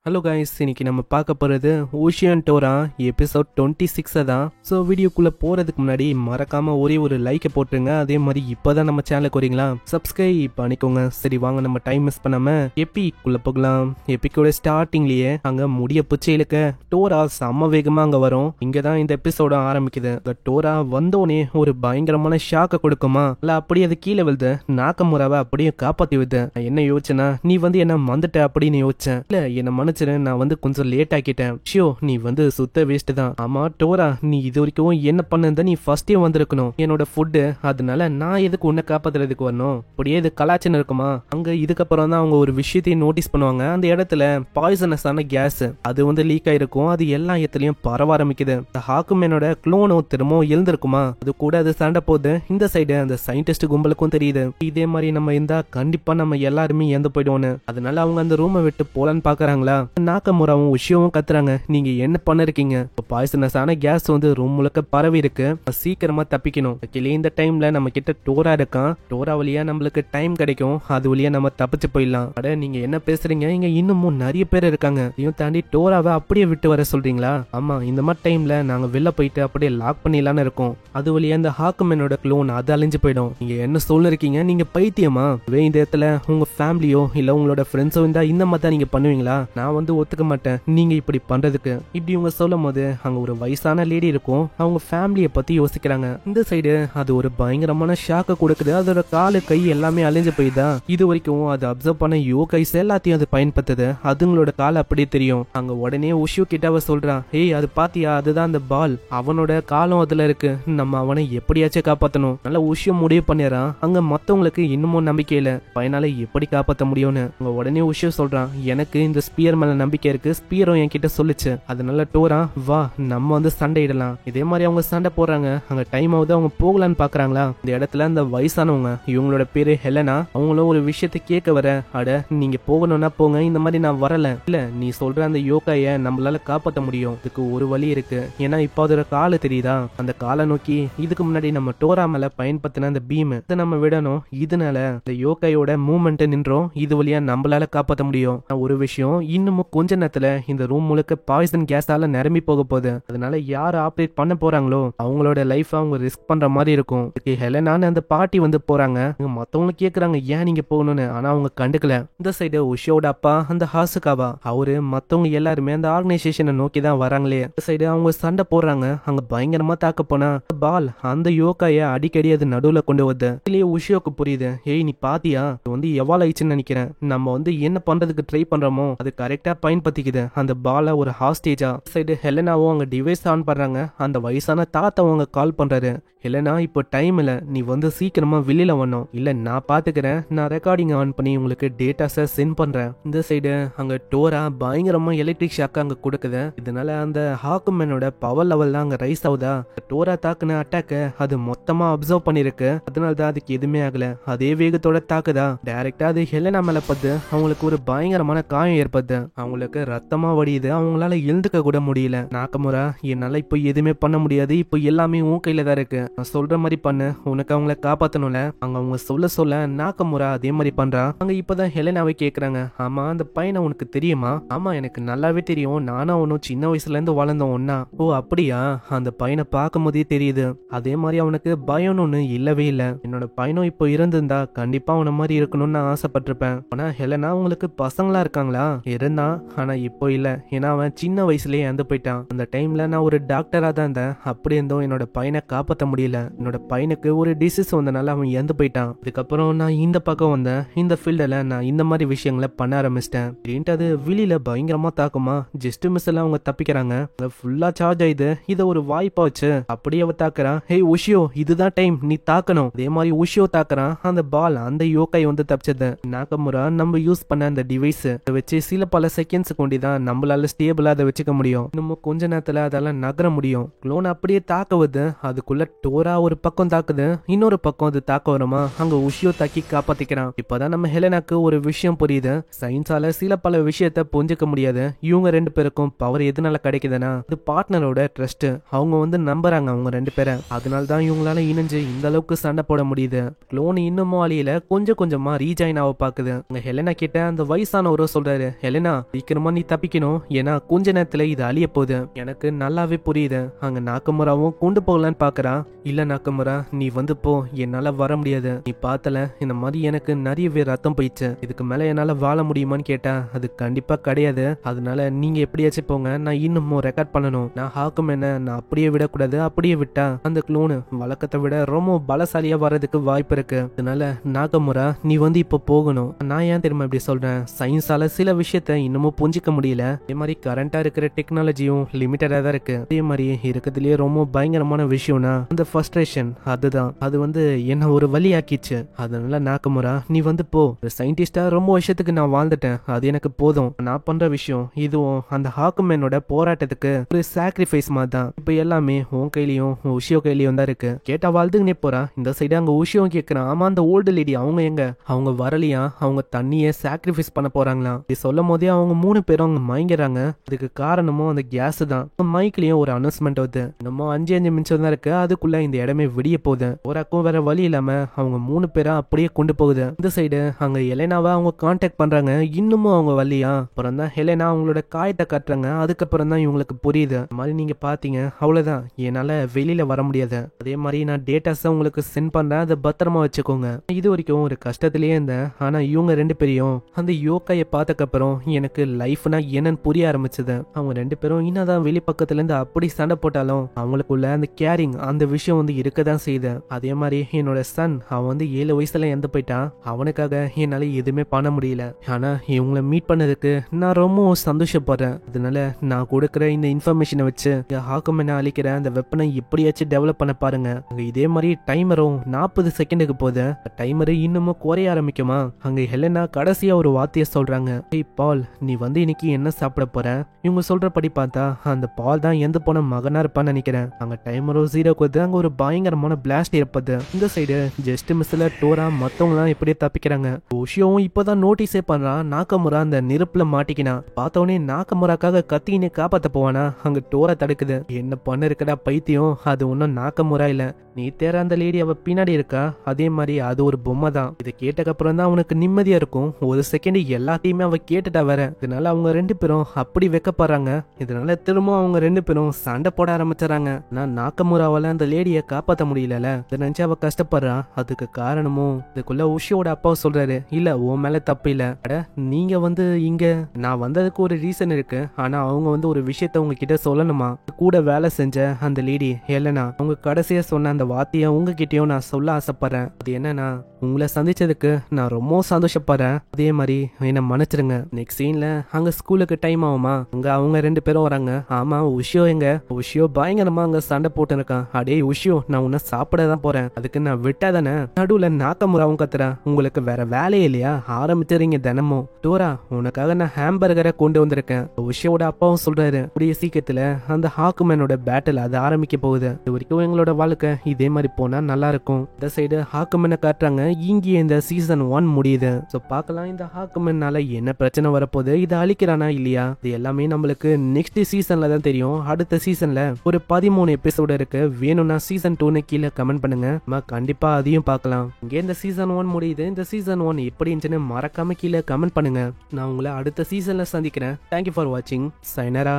Hello guys, இன்னைக்கு நம்ம பார்க்க போகிறது ஓஷியன் டோரா எபிசோட் 26 தான். ஸோ வீடியோக்குள்ளே போகிறதுக்கு முன்னாடி மறக்காமல் ஒரே ஒரு லைக்கை போட்டுருங்க. அதே மாதிரி இப்போ தான் நம்ம சேனலுக்கு வரீங்களா, சப்ஸ்கிரைப் பண்ணிக்கோங்க. சரி வாங்க, நம்ம டைம் மிஸ் பண்ணாமல் எப்பிக்குள்ளே போகலாம். எப்பிக்கோட ஸ்டார்டிங்லேயே அங்கே முடிய பிச்சை இழுக்க டோரா செம்ம வேகமாக அங்கே வரும். இங்கே தான் இந்த எபிசோட ஆரம்பிக்குது. டோரா வந்தோடனே ஒரு பயங்கரமான ஷாக்கை கொடுக்குமா, இல்லை அப்படியே அது கீழே விழுது. நாக்கமுராவை அப்படியே காப்பாற்றி விடுது. நான் என்ன யோசிச்சேன்னா, நீ வந்து என்ன மந்துட்ட அப்படின்னு யோசிச்சேன். இல்லை என்ன நான் வந்து கொஞ்சம் லேட் ஆக்கிட்டேன். ஷியோ, நீ வந்து சுத்த வேஸ்ட் தான். ஆமா டோரா, நீ இது வரைக்கும் என்ன பண்ண, நீ ஃபர்ஸ்டே வந்திருக்கணும். என்னோட ஃபுட்டு, அதனால நான் எதுக்கு உன்னை காப்பாத்துறதுக்கு வரணும்? அப்படியே இது கலாச்சனை இருக்குமா. அங்க இதுக்கப்புறம் தான் அவங்க ஒரு விஷயத்தையும் நோட்டீஸ் பண்ணுவாங்க. அந்த இடத்துல பாய்சனஸான கேஸ் அது வந்து லீக் ஆயிருக்கும். அது எல்லா இடத்துலயும் பரவ ஆரம்பிக்குது. ஹாக்குமேனோட குளோனும் திரும்பவும் எழுந்திருக்குமா. அது கூட அது சண்டை போகுது. இந்த சைடு அந்த சயின்டிஸ்ட் கும்பலுக்கும் தெரியுது, இதே மாதிரி நம்ம இருந்தா கண்டிப்பா நம்ம எல்லாருமே இறந்து போயிடுவோன்னு. அதனால அவங்க அந்த ரூமை விட்டு போலான்னு பாக்குறாங்களா. நாக்கமுராவும் உஷியாவும் கத்துறாங்க, நீங்க என்ன பண்ணிருக்கீங்க? பாய்சனஸான கேஸ் வந்து ரூம் முழுக்க பரவி இருக்கு, சீக்கிரமா தப்பிக்கணும். இந்த டைம்ல நம்ம கிட்ட டோரா இருக்கான். டோரா வழியா நம்மளுக்கு டைம் கிடைக்கும், அது வழியா நம்ம தப்பிச்சு போயிடலாம். அட நீங்க என்ன பேசுறீங்க, இங்க இன்னமும் நிறைய பேர் இருக்காங்க. இதையும் தாண்டி டோராவை அப்படியே விட்டு வர சொல்றீங்களா? ஆமா, இந்த மாதிரி டைம்ல நாங்க வெளில போயிட்டு அப்படியே லாக் பண்ணிடலான்னு இருக்கோம். அது வழியா இந்த ஹாக்குமேனோட க்ளோன் அது அழிஞ்சு போயிடும். நீங்க என்ன சொல்லிருக்கீங்க, நீங்க பைத்தியமா? இந்த இடத்துல உங்க ஃபேமிலியோ இல்ல உங்களோட ஃப்ரெண்ட்ஸோ இருந்தா இந்த மாதிரி தான் நீங்க பண்ணுவீங்களா? நான் வந்து ஒத்துக்க மாட்டேன் நீங்க இப்படி பண்றதுக்கு. இப்படி இவங்க சொல்லும் போது அங்க ஒரு வயசான லேடி இருக்கும். அவங்க ஃபேமிலிய பத்தி யோசிக்கிறாங்க. இந்த சைடு அது ஒரு பயங்கரமான ஷாக்க கொடுக்குது. அதோட காலு கை எல்லாமே அழிஞ்சு போயிதா. இது வரைக்கும் அது அப்சர்வ் பண்ண யோகைஸ் எல்லாத்தையும் அது பயன்படுத்துது. அதுங்களோட கால் அப்படியே தெரியும். அங்க உடனே உஷியோ கிட்ட அவ சொல்றான், ஏய் அது பாத்தியா, அதுதான் அந்த பால், அவனோட காலம் அதுல இருக்கு, நம்ம அவனை எப்படியாச்சும் காப்பாத்தணும். நல்லா உஷியோ முடிவு பண்ணிடுறான். அங்க மத்தவங்களுக்கு இன்னமும் நம்பிக்கை இல்ல, பையனால எப்படி காப்பாத்த முடியும்னு. அங்க உடனே உஷியோ சொல்றான், எனக்கு இந்த ஸ்பியர் மேல நம்பிக்கை இருக்கு, ஸ்பியரும் என்கிட்ட சொல்லுச்சு. அதனால டோரா வா, நம்ம வந்து சண்டை இடலாம். இதே மாதிரி அவங்க சண்டை போடுறாங்க. அங்க டைம் ஆகுது, அவங்க போகலான்னு பாக்குறாங்களா. இந்த இடத்துல அந்த வயசானவங்க, இவங்களோட பேரு ஹெலனா, அவங்களும் ஒரு விஷயத்தை கேட்க வர, அட நீங்க போகணும்னா போங்க, இந்த மாதிரி நான் வரல. இல்ல நீ சொல்ற அந்த யோகாய நம்மளால காப்பாற்ற முடியும், இதுக்கு ஒரு வழி இருக்கு. ஏன்னா இப்போ அதோட காலு தெரியுதா, அந்த காலை நோக்கி இதுக்கு முன்னாடி நம்ம டோரா மேல பயன்படுத்தின அந்த பீம் இதை நம்ம விடணும். இதனால இந்த யோகாயோட மூவ்மெண்ட் நின்றோம். இது வழியா நம்மளால காப்பாற்ற முடியும். ஒரு விஷயம், இன்னமும் கொஞ்ச நேரத்துல இந்த ரூம் முழுக்க பாய்சன் கேஸால நிரம்பி போக போகுது. அதனால யார் ஆப்ரேட் பண்ண போறாங்களோ அவங்களோட லைஃப் அவங்க ரிஸ்க் பண்ற மாதிரி இருக்கும். ஹெலனான்னு அந்த பாட்டி வந்து போறாங்க. மத்தவங்க கேக்குறாங்க ஏன் நீங்க போகணும்னு, ஆனா அவங்க கண்டுக்கல. இந்த சைடு உஷியோட அப்பா அந்த ஹாசுகாவா, அவரு மத்தவங்க எல்லாருமே அந்த ஆர்கனைசேஷனை நோக்கி தான் வராங்களே. இந்த சைடு அவங்க சண்டை போடுறாங்க. அங்க பயங்கரமா தாக்க போனா பால் அந்த யோகாய அடிக்கடி அது நடுவுல கொண்டு வருது. இதுலயே உஷியோக்கு புரியுது, ஏய் நீ பாத்தியா, இது வந்து எவால் ஆயிடுச்சுன்னு நினைக்கிறேன். நம்ம வந்து என்ன பண்றதுக்கு ட்ரை பண்றோமோ அது கரெக்டா பயன்படுத்திக்குது அந்த பால ஒரு ஹாஸ்டேஜா. சைடு ஹெலனாவும் அங்க டிவைஸ் ஆன் பண்றாங்க. அந்த வயசான தாத்தா அவங்க கால் பண்றாரு, ஹெலனா இப்போ டைம் இல்ல, நீ வந்து சீக்கிரமா வெளியில வரணும். இல்ல நான் பாத்துக்கிறேன், நான் ரெக்கார்டிங் ஆன் பண்ணி உங்களுக்கு டேட்டாஸை சென்ட் பண்றேன். இந்த சைடு அங்க டோரா பயங்கரமா எலக்ட்ரிக் ஷாக் அங்க கொடுக்குது. இதனால அந்த ஹாக்குமேனோட பவர் லெவல் அங்க ரைஸ் ஆகுதா. டோரா தாக்குன அட்டாக்க அது மொத்தமா அப்சர்வ் பண்ணிருக்கு. அதனாலதான் அதுக்கு எதுவுமே ஆகல, அதே வேகத்தோட தாக்குதா. டைரக்டா அது ஹெலனா மேல பத்து அவங்களுக்கு ஒரு பயங்கரமான காயம் ஏற்படுது. அவங்களுக்கு ரத்தமா வடியுது. அவங்களால எழுந்துக்க கூட முடியல. நாக்கமுரா, என்னால இப்போ எதுவுமே பண்ண முடியாது, இப்போ எல்லாமே உன் கையில தான் இருக்கு, நான் சொல்ற மாதிரி பண்ணு, உனக்கு அவங்கள காப்பாத்தணும்ல. அங்க அவங்க சொல்ல நாக்கமுரா அதே மாதிரி பண்றா. அங்க இப்பதான் ஹெலனாவே கேக்குறாங்க, ஆமா அந்த பையனை உனக்கு தெரியுமா? ஆமா எனக்கு நல்லாவே தெரியும், நானும் அவனும் சின்ன வயசுல இருந்து வளர்ந்தோம் ஒன்னா. ஓ அப்படியா, அந்த பையனை பார்க்கும் போதே தெரியுது. அதே மாதிரி அவனுக்கு பயம்னு ஒண்ணு இல்லவே இல்ல. என்னோட பையனும் இப்போ இருந்திருந்தா கண்டிப்பா அவன மாதிரி இருக்கணும்னு நான் ஆசைப்பட்டிருப்பேன். ஆனா ஹெலனா உங்களுக்கு பசங்களா இருக்காங்களா? இருந்தான், ஆனா இப்போ இல்ல, ஏன்னா அவன் சின்ன வயசுலயே இறந்து போயிட்டான். அந்த டைம்ல நான் ஒரு டாக்டரா தான் இருந்தேன். அப்படி இருந்தும் என்னோட பையனை காப்பாற்ற முடியல. என்னோட பையனுக்கு ஒரு டிசீஸ் வந்தனால அவன் இறந்து போயிட்டான். அதுக்கப்புறம் நான் இந்த பக்கம் வந்தேன். இந்த ஃபீல்டில் நான் இந்த மாதிரி விஷயங்களை பண்ண ஆரம்பிச்சிட்டேன். அப்படின்ட்டு அது வெளியில பயங்கரமா தாக்குமா. ஜஸ்ட் மிஸ் எல்லாம் அவங்க தப்பிக்கிறாங்க. ஃபுல்லா சார்ஜ் ஆயிது. இதை ஒரு வாய்ப்பா வச்சு அப்படியே அவ தாக்குறான். ஹே உஷியோ, இதுதான் டைம், நீ தாக்கணும். அதே மாதிரி உஷியோ தாக்குறான். அந்த பால் அந்த யோகாய் வந்து தப்பிச்சது. நாக்கமுரா நம்ம யூஸ் பண்ண அந்த டிவைஸ் வச்சு சில பல செகண்ட்ஸ் கொண்டிதான் நம்மளால ஸ்டேபிளா அதை வச்சுக்க முடியும். இன்னமும் கொஞ்ச நேரத்துல அதெல்லாம் நகர முடியும். க்ளோன் அப்படியே தாக்க வருது. அதுக்குள்ள டோரா ஒரு பக்கம் தாக்குது, இன்னொரு பக்கம் அது தாக்க வருமா. அங்க உஷியோ தாக்கி காப்பாத்திக்கிறான். இப்பதான் நம்ம ஹெலனாக்கு ஒரு விஷயம் புரியுது, சயின்ஸால சில பல விஷயத்த புரிஞ்சுக்க முடியாது. இவங்க ரெண்டு பேருக்கும் பவர் எதனால கிடைக்குதுன்னா அது பார்ட்னரோட ட்ரஸ்ட். அவங்க வந்து நம்புறாங்க அவங்க ரெண்டு பேரை. அதனால தான் இவங்களால இணைஞ்சு இந்த அளவுக்கு சண்டை போட முடியுது. க்ளோன் இன்னமும் அழியில, கொஞ்சம் கொஞ்சமா ரீஜாயின் ஆக பாக்குது. அங்க ஹெலனா கிட்ட அந்த வயசானவரோ சொல்றாரு, ஹெலனா ஹெலனா சீக்கிரமா நீ தப்பிக்கணும், ஏன்னா கொஞ்ச நேரத்துல இது அழிய போகுது. எனக்கு நல்லாவே புரியுது. அங்க நாக்கமுராவும் கொண்டு போகலான்னு பாக்குறா. இல்ல நாக்கமுரா, நீ வந்து போ, என்னால வர முடியாது. நீ பார்த்தல இந்த மாதிரி எனக்கு நிறையவே ரத்தம் போயிடுச்சு, இதுக்கு மேல என்னால வாழ முடியுமான்னு கேட்டா அது கண்டிப்பா கிடையாது. அதனால நீங்க எப்படியாச்சும் போங்க, நான் இன்னமும் ரெக்கார்ட் பண்ணணும். நான் ஹாக்கும் என்ன நான் அப்படியே விடக்கூடாது. அப்படியே விட்டா அந்த குளோனு வழக்கத்தை விட ரொம்ப பலசாலியா வர்றதுக்கு வாய்ப்பு இருக்கு. அதனால நாகமுரா நீ வந்து இப்ப போகணும். நான் ஏன் தெரியுமா இப்படி சொல்றேன், சயின்ஸால சில விஷயத்த இன்னமும் புரிஞ்சிக்க முடியல. அதே மாதிரி கரண்டா இருக்கிற டெக்னாலஜியும் லிமிட்டடா தான் இருக்கு. அதே மாதிரி இருக்கிறதுலயே ரொம்ப பயங்கரமான விஷயம்னா அந்த ஃப்ரஸ்ட்ரேஷன், அதுதான் அது வந்து என்ன ஒரு வழி ஆக்கிச்சு. அதனால நாகமுரா நீ வந்து போ. சயின்டிஸ்டா ரொம்ப வருஷத்துக்கு நான் வாழ்ந்துட்டேன், அது எனக்கு போதும். நான் பண்ற விஷயம் இதுவும் அந்த ஹாக்குமேனோட போராட்டத்துக்கு ஒரு சாக்ரிஃபைஸ் மாதிரி தான். இப்ப எல்லாமே உன் கையிலயும் உஷியோ கையிலயும் தான் இருக்கு. கேட்டா வாழ்ந்துங்கன்னே போறா. இந்த சைடு அங்க உஷியோ கேட்கிறான், ஆமா அந்த ஓல்டு லேடி அவங்க எங்க, அவங்க வரலையா, அவங்க தண்ணிய சாக்ரிஃபைஸ் பண்ண போறாங்களா. இது சொல்லும் போதே அவங்க 3 பேரும் அங்க மயங்கிறாங்க. அதுக்கு காரணமும் அந்த கேஸ் தான். மைக்லயும் ஒரு அனௌன்ஸ்மெண்ட் வருது, நம்ம 5 நிமிஷம் தான் இருக்கு, அதுக்குள்ள இந்த இடமே விடிய போகுது. ஒராக்கும் வேற வழி இல்லாம அவங்க 3 பேரா அப்படியே கொண்டு போகுது. இந்த சைடு அங்க ஹெலனாவை அவங்க கான்டாக்ட் பண்றாங்க, இன்னமும் அவங்க வரலையா. அப்புறம் தான் ஹெலனா அவங்களோட காயத்தை காட்டுறாங்க. அதுக்கப்புறம் தான் இவங்களுக்கு புரியுது, இந்த மாதிரி நீங்க பாத்தீங்க அவ்வளவுதான், என்னால வெளியில வர முடியாது. அதே மாதிரி நான் டேட்டாஸை உங்களுக்கு சென்ட் பண்றேன், அதை பத்திரமா வச்சுக்கோங்க. இது வரைக்கும் ஒரு கஷ்டத்திலேயே இருந்தேன், ஆனா இவங்க 2 பேரையும் அந்த யோகாயை பார்த்தக்கப்புறம் எனக்கு லைஃப்னா என்னன்னு புரிய ஆரம்பிச்சது. அவங்க 2 பேரும் இன்னதான் வெளி பக்கத்துல இருந்து அப்படி சண்டை போட்டாலும் அவங்களுக்குள்ள அந்த கேரிங் அந்த விஷயம் வந்து இருக்கதான் செய்யுது. அதே மாதிரி என்னோட சன் அவன் வந்து 7 வயசுல இறந்து போயிட்டான். அவனுக்காக என்னால எதுவுமே பண்ண முடியல. ஆனா இவங்களை மீட் பண்ணதுக்கு நான் ரொம்ப சந்தோஷப்படுறேன். அதனால நான் கொடுக்குற இந்த இன்ஃபர்மேஷனை வச்சு ஹாக்குமேனை அழிக்கிற அந்த வெப்பனை எப்படியாச்சும் டெவலப் பண்ண பாருங்க. அங்க இதே மாதிரி டைமரும் 40 செகண்டுக்கு போகுது. டைமரு இன்னமும் குறைய ஆரம்பிக்குமா. அங்க ஹெலனா கடைசியா ஒரு வார்த்தையை சொல்றாங்க, பால் நீ வந்து இன்னைக்கு என்ன சாப்பிட போற. இவங்க சொல்றபடி பார்த்தா அந்த பால் தான் எந்த போன மகனா இருப்பான்னு நினைக்கிறேன். அங்க டைமரும் 0 கொடுத்து அங்க ஒரு பயங்கரமான பிளாஸ்ட் ஏற்படுது. இந்த சைடு ஜஸ்ட் மிஸ்ல டோரா மத்தவங்க எல்லாம் எப்படியே தப்பிக்கிறாங்க. உஷியோவும் இப்பதான் நோட்டீஸே பண்றான், நாகமுரா அந்த நெருப்புல மாட்டிக்கினா. பார்த்தவனே நாகமுராக்காக கத்தின்னு காப்பாத்த போவானா, அங்க டோரா தடுக்குது. என்ன பண்ண இருக்கடா பைத்தியம், அது ஒன்னும் நாகமுரா இல்ல, நீ தேர அந்த லேடி அவ பின்னாடி இருக்கா, அதே மாதிரி அது ஒரு பொம்மை தான். இதை கேட்டக்கப்புறம் தான் அவனுக்கு நிம்மதியா இருக்கும். ஒரு செகண்ட் எல்லாத்தையுமே அவ கேட்டுட்டா வேற. இதனால அவங்க 2 பேரும் அப்படி வைக்கப்படுறாங்க. இதனால திரும்ப அவங்க 2 பேரும் சண்டை போட ஆரம்பிச்சாங்க. நான் நாகமுராவால அந்த லேடியை காப்பாத்த முடியல, இதை நினைச்சு அவ கஷ்டப்படுறா. அதுக்கு காரணமும் இதுக்குள்ள உஷியோட அப்பா சொல்றாரு, இல்ல உன் மேல தப்பு இல்ல, அட நீங்க வந்து இங்க நான் வந்ததுக்கு ஒரு ரீசன் இருக்கு, ஆனா அவங்க வந்து ஒரு விஷயத்த உங்ககிட்ட சொல்லணுமா. கூட வேலை செஞ்ச அந்த லேடி ஹெலனா அவங்க கடைசியா சொன்ன அந்த வார்த்தையை உங்ககிட்டயும் நான் சொல்ல ஆசைப்படுறேன். அது என்னன்னா, உங்களை சந்திச்சதுக்கு நான் ரொம்ப சந்தோஷப்படுறேன், அதே மாதிரி என்ன மன்னிச்சிருங்க. நெக்ஸ்ட் சீன்ல அங்க ஸ்கூலுக்கு டைம் ஆகுமா, அங்க அவங்க 2 பேரும் வராங்க. ஆமா உஷியோ எங்க, உஷியோ பயங்கரமா அங்க சண்டை போட்டு இருக்கான். அடே உஷியோ நான் உன்னை சாப்பிட தான் போறேன், அதுக்கு நான் விட்டா தானே. நடுவுல நாக்கமுராவும் கத்துறா, உங்களுக்கு வேற வேலையே இல்லையா, ஆரம்பிச்சிருங்க தினமும். டோரா உனக்காக நான் ஹாம்பர்கரை கொண்டு வந்திருக்கேன். உஷியோட அப்பாவும் சொல்றாரு, கூடிய சீக்கிரத்துல அந்த ஹாக்குமேனோட பேட்டில் அது ஆரம்பிக்க போகுது. இது வரைக்கும் எங்களோட வாழ்க்கை இதே மாதிரி போனா நல்லா இருக்கும். இந்த சைடு ஹாக்குமேனை காட்டுறாங்க, இங்கே இந்த சீசன் 1 முடியுது. சோ பார்க்கலாம் இந்த ஹாக்குமேனால என்ன பிரச்சனை வரப்போகுது, இதை அழிக்கிறானா இல்லையா, இது எல்லாமே நம்மளுக்கு நெக்ஸ்ட் சீசன்ல தான் தெரியும். அடுத்த சீசன்ல ஒரு 13 எபிசோடு இருக்கு. வேணும்னா சீசன் 2 கீழே கமெண்ட் பண்ணுங்க, நம்ம கண்டிப்பா அதையும் பார்க்கலாம். இங்கே இந்த சீசன் 1 முடியுது. இந்த சீசன் 1 எப்படி இருந்துச்சுன்னு மறக்காம கீழே கமெண்ட் பண்ணுங்க. நான் உங்களை அடுத்த சீசன்ல சந்திக்கிறேன். தேங்க்யூ ஃபார் வாட்சிங். சைனரா.